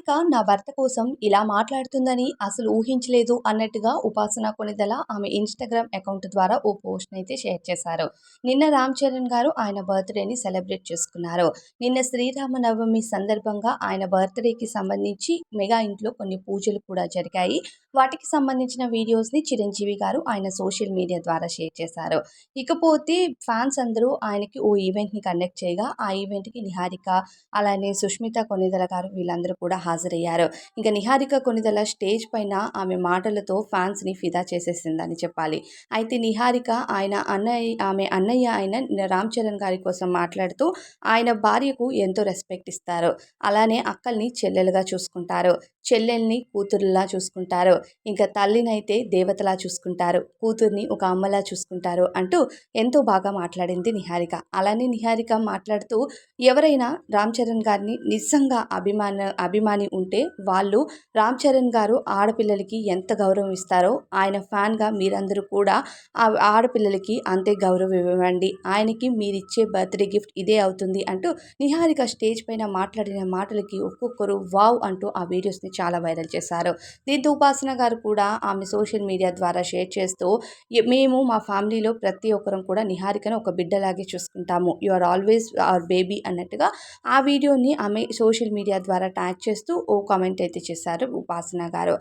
నిహారిక నా భర్త కోసం ఇలా మాట్లాడుతుందని అసలు ఊహించలేదు అన్నట్టుగా ఉపాసన కొణిదెల ఆమె ఇన్‌స్టాగ్రామ్ అకౌంట్ ద్వారా ఓ పోస్ట్‌నైతే షేర్ చేశారు. నిన్న రామ్ చరణ్ గారు ఆయన బర్త్‌డేని సెలబ్రేట్ చేసుకున్నారు. నిన్న శ్రీరామనవమి సందర్భంగా ఆయన బర్త్‌డేకి సంబంధించి మెగా ఇంట్లో కొన్ని పూజలు కూడా జరిగాయి. వాటికి సంబంధించిన వీడియోస్‌ని చిరంజీవి గారు ఆయన సోషల్ మీడియా ద్వారా షేర్ చేశారు. ఇకపోతే ఫ్యాన్స్ అందరూ ఆయనకి ఓ ఈవెంట్‌ని కండక్ట్ చేయగా, ఆ ఈవెంట్‌కి నిహారిక అలానే సుష్మిత కొణిదెల గారు వీళ్ళందరూ కూడా హాజరయ్యారు. ఇంక నిహారిక కొణిదెల స్టేజ్ పైన ఆమె మాటలతో ఫ్యాన్స్‌ని ఫిదా చేసేసిందని చెప్పాలి. అయితే నిహారిక ఆమె అన్నయ్య అయిన రామ్ చరణ్ గారి కోసం మాట్లాడుతూ ఆయన భార్యకు ఎంతో రెస్పెక్ట్ ఇస్తారు. అలానే అక్కల్ని చెల్లెలుగా చూసుకుంటారు. చెల్లెల్ని కూతురులా చూసుకుంటారు. ఇంకా తల్లినైతే దేవతలా చూసుకుంటారు. కూతుర్ని ఒక అమ్మలా చూసుకుంటారు అంటూ ఎంతో బాగా మాట్లాడింది నిహారిక. అలానే నిహారిక మాట్లాడుతూ ఎవరైనా రామ్ చరణ్ గారిని నిజంగా అభిమాని ఉంటే వాళ్ళు రామ్ చరణ్ గారు ఆడపిల్లలకి ఎంత గౌరవం ఇస్తారో ఆయన ఫ్యాన్‌గా మీరందరూ కూడా ఆడపిల్లలకి అంతే గౌరవం ఇవ్వండి. ఆయనకి మీరిచ్చే బర్త్‌డే గిఫ్ట్ ఇదే అవుతుంది అంటూ నిహారిక స్టేజ్ పైన మాట్లాడిన మాటలకి ఒక్కొక్కరు వావ్ అంటూ ఆ వీడియోస్‌ని చాలా వైరల్ చేశారు. దీంతో ఉపాసన గారు కూడా ఆమె సోషల్ మీడియా ద్వారా షేర్ చేస్తూ మేము మా ఫ్యామిలీలో ప్రతి ఒక్కరం కూడా నిహారికను ఒక బిడ్డలాగే చూసుకుంటాము. You are always our baby అన్నట్టుగా ఆ వీడియోని ఆమె సోషల్ మీడియా ద్వారా ట్యాగ్ చేస్తూ ఓ కామెంట్ అయితే చేశారు ఉపాసన గారు.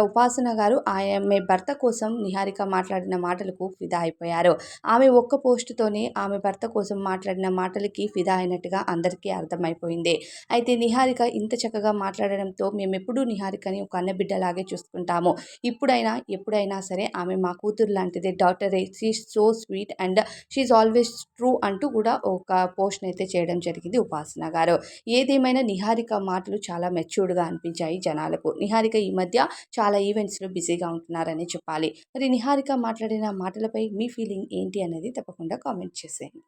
ఉపాసన గారు ఆమె భర్త కోసం నిహారిక మాట్లాడిన మాటలకు ఫిదా అయిపోయారు. ఆమె ఒక్క పోస్ట్‌తోనే ఆమె భర్త కోసం మాట్లాడిన మాటలకి ఫిదా అయినట్టుగా అందరికీ అర్థమైపోయింది. అయితే నిహారిక ఇంత చక్కగా మాట్లాడడంతో మేమెప్పుడూ నిహారికని ఒక అన్నబిడ్డలాగే చూసుకుంటాము. ఇప్పుడైనా, ఎప్పుడైనా సరే ఆమె మా కూతురు లాంటిదే. డాటరే. She is so sweet and she is always true అంటూ కూడా ఒక పోస్ట్‌నైతే చేయడం జరిగింది ఉపాసన గారు. ఏదేమైనా నిహారిక మాటలు చాలా మెచ్యూర్డ్‌గా అనిపించాయి జనాలకు. నిహారిక ఈ మధ్య చాలా ఈవెంట్స్‌లో బిజీగా ఉంటున్నారనే చెప్పాలి. మరి నిహారిక మాట్లాడిన మాటలపై మీ ఫీలింగ్ ఏంటి అనేది తప్పకుండా కామెంట్ చేసేయండి.